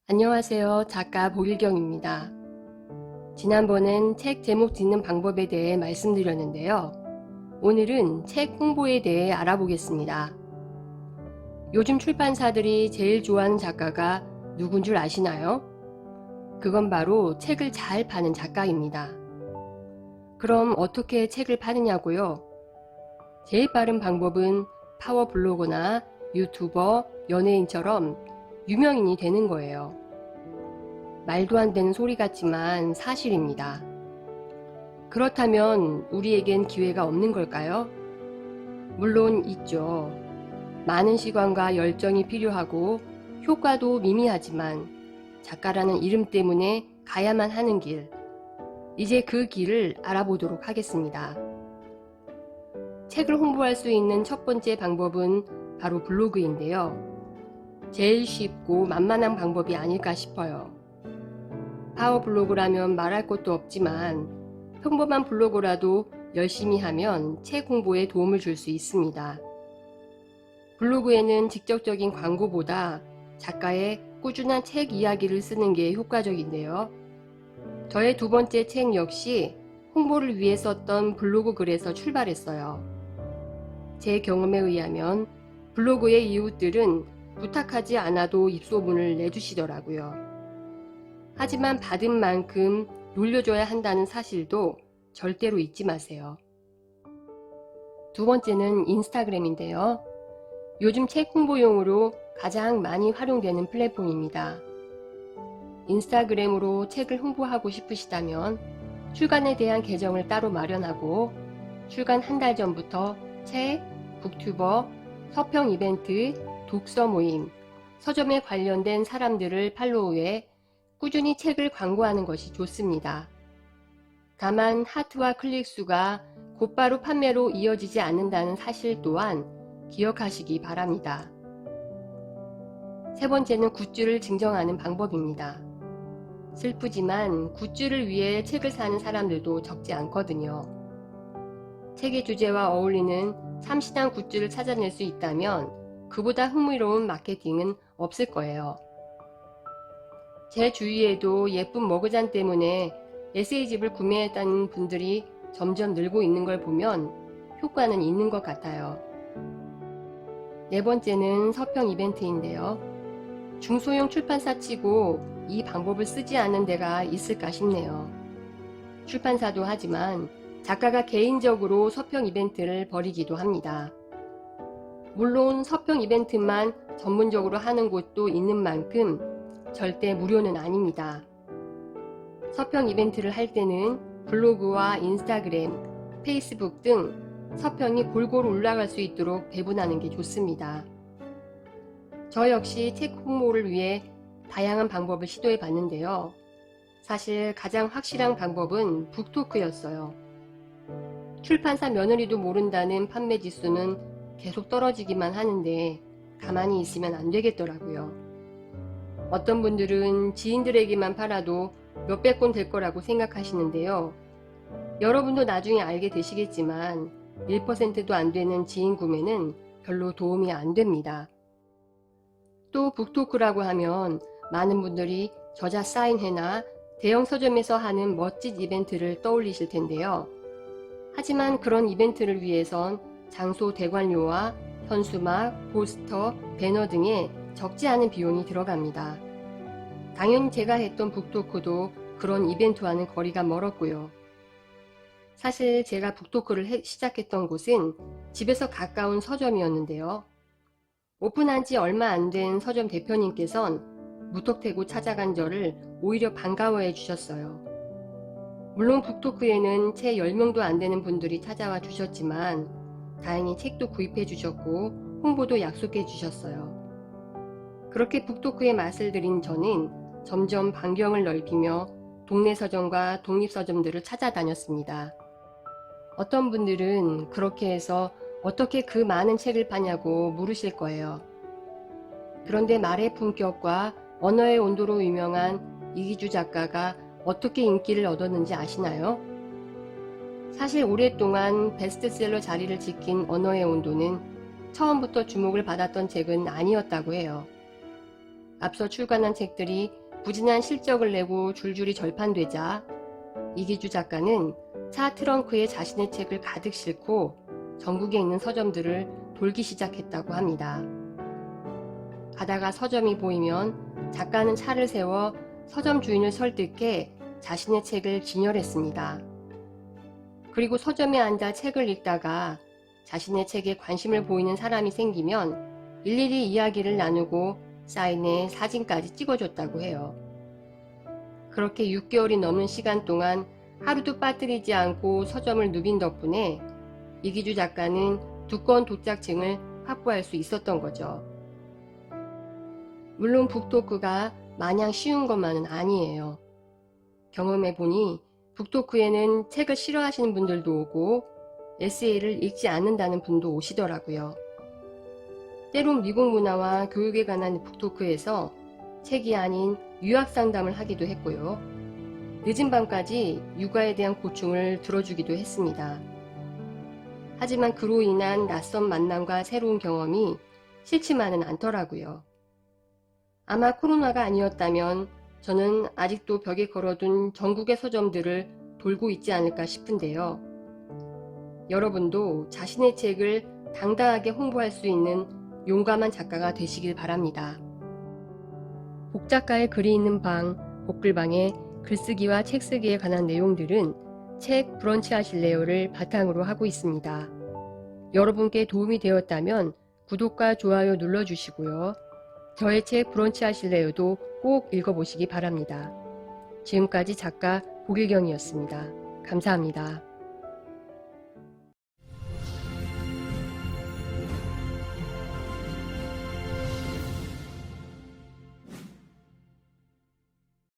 안녕하세요. 작가 보일경입니다. 지난번엔 책 제목 짓는 방법에 대해 말씀드렸는데요. 오늘은 책 홍보에 대해 알아보겠습니다. 요즘 출판사들이 제일 좋아하는 작가가 누군 줄 아시나요? 그건 바로 책을 잘 파는 작가입니다. 그럼 어떻게 책을 파느냐고요? 제일 빠른 방법은 파워 블로거나 유튜버, 연예인처럼 유명인이 되는 거예요. 말도 안 되는 소리 같지만 사실입니다. 그렇다면 우리에겐 기회가 없는 걸까요? 물론 있죠. 많은 시간과 열정이 필요하고 효과도 미미하지만 작가라는 이름 때문에 가야만 하는 길, 이제 그 길을 알아보도록 하겠습니다. 책을 홍보할 수 있는 첫 번째 방법은 바로 블로그인데요. 제일 쉽고 만만한 방법이 아닐까 싶어요. 파워 블로그라면 말할 것도 없지만 평범한 블로그라도 열심히 하면 책 홍보에 도움을 줄 수 있습니다. 블로그에는 직접적인 광고보다 작가의 꾸준한 책 이야기를 쓰는 게 효과적인데요. 저의 두 번째 책 역시 홍보를 위해 썼던 블로그 글에서 출발했어요. 제 경험에 의하면 블로그의 이웃들은 부탁하지 않아도 입소문을 내주시더라고요. 하지만 받은 만큼 돌려줘야 한다는 사실도 절대로 잊지 마세요. 두 번째는 인스타그램인데요. 요즘 책 홍보용으로 가장 많이 활용되는 플랫폼입니다. 인스타그램으로 책을 홍보하고 싶으시다면 출간에 대한 계정을 따로 마련하고 출간 한 달 전부터 책, 북튜버, 서평 이벤트, 독서 모임, 서점에 관련된 사람들을 팔로우해 꾸준히 책을 광고하는 것이 좋습니다. 다만 하트와 클릭 수가 곧바로 판매로 이어지지 않는다는 사실 또한 기억하시기 바랍니다. 세 번째는 굿즈를 증정하는 방법입니다. 슬프지만 굿즈를 위해 책을 사는 사람들도 적지 않거든요. 책의 주제와 어울리는 참신한 굿즈를 찾아낼 수 있다면 그보다 흥미로운 마케팅은 없을 거예요. 제 주위에도 예쁜 머그잔 때문에 에세이집을 구매했다는 분들이 점점 늘고 있는 걸 보면 효과는 있는 것 같아요. 네 번째는 서평 이벤트인데요. 중소형 출판사 치고 이 방법을 쓰지 않는 데가 있을까 싶네요. 출판사도 하지만 작가가 개인적으로 서평 이벤트를 벌이기도 합니다. 물론 서평 이벤트만 전문적으로 하는 곳도 있는 만큼 절대 무료는 아닙니다. 서평 이벤트를 할 때는 블로그와 인스타그램, 페이스북 등 서평이 골고루 올라갈 수 있도록 배분하는 게 좋습니다. 저 역시 책 홍보를 위해 다양한 방법을 시도해 봤는데요. 사실 가장 확실한 방법은 북토크였어요. 출판사 며느리도 모른다는 판매 지수는 계속 떨어지기만 하는데 가만히 있으면 안 되겠더라고요. 어떤 분들은 지인들에게만 팔아도 몇백 권 될 거라고 생각하시는데요. 여러분도 나중에 알게 되시겠지만 1%도 안 되는 지인 구매는 별로 도움이 안 됩니다. 또 북토크라고 하면 많은 분들이 저자 사인회나 대형 서점에서 하는 멋진 이벤트를 떠올리실 텐데요. 하지만 그런 이벤트를 위해선 장소 대관료와 현수막, 포스터, 배너 등의 적지 않은 비용이 들어갑니다. 당연히 제가 했던 북토크도 그런 이벤트와는 거리가 멀었고요. 사실 제가 북토크를 시작했던 곳은 집에서 가까운 서점이었는데요. 오픈한 지 얼마 안 된 서점 대표님께선 무턱대고 찾아간 저를 오히려 반가워해 주셨어요. 물론 북토크에는 채 10명도 안 되는 분들이 찾아와 주셨지만 다행히 책도 구입해 주셨고 홍보도 약속해 주셨어요. 그렇게 북토크의 맛을 들인 저는 점점 반경을 넓히며 동네 서점과 독립서점들을 찾아다녔습니다. 어떤 분들은 그렇게 해서 어떻게 그 많은 책을 파냐고 물으실 거예요. 그런데 말의 품격과 언어의 온도로 유명한 이기주 작가가 어떻게 인기를 얻었는지 아시나요? 사실 오랫동안 베스트셀러 자리를 지킨 언어의 온도는 처음부터 주목을 받았던 책은 아니었다고 해요. 앞서 출간한 책들이 부진한 실적을 내고 줄줄이 절판되자 이기주 작가는 차 트렁크에 자신의 책을 가득 싣고 전국에 있는 서점들을 돌기 시작했다고 합니다. 가다가 서점이 보이면 작가는 차를 세워 서점 주인을 설득해 자신의 책을 진열했습니다. 그리고 서점에 앉아 책을 읽다가 자신의 책에 관심을 보이는 사람이 생기면 일일이 이야기를 나누고 사인에 사진까지 찍어줬다고 해요. 그렇게 6개월이 넘는 시간 동안 하루도 빠뜨리지 않고 서점을 누빈 덕분에 이기주 작가는 두꺼운 도짝증을 확보할 수 있었던 거죠. 물론 북토크가 마냥 쉬운 것만은 아니에요. 경험해보니 북토크에는 책을 싫어하시는 분들도 오고 에세이를 읽지 않는다는 분도 오시더라고요. 때론 미국 문화와 교육에 관한 북토크에서 책이 아닌 유학 상담을 하기도 했고요. 늦은 밤까지 육아에 대한 고충을 들어주기도 했습니다. 하지만 그로 인한 낯선 만남과 새로운 경험이 싫지만은 않더라고요. 아마 코로나가 아니었다면 저는 아직도 벽에 걸어둔 전국의 서점들을 돌고 있지 않을까 싶은데요. 여러분도 자신의 책을 당당하게 홍보할 수 있는 용감한 작가가 되시길 바랍니다. 복작가의 글이 있는 방, 복글방의 글쓰기와 책쓰기에 관한 내용들은 책 브런치 하실래요를 바탕으로 하고 있습니다. 여러분께 도움이 되었다면 구독과 좋아요 눌러주시고요. 저의 책 브런치 하실래요도 꼭 읽어보시기 바랍니다. 지금까지 작가 복일경이었습니다. 감사합니다.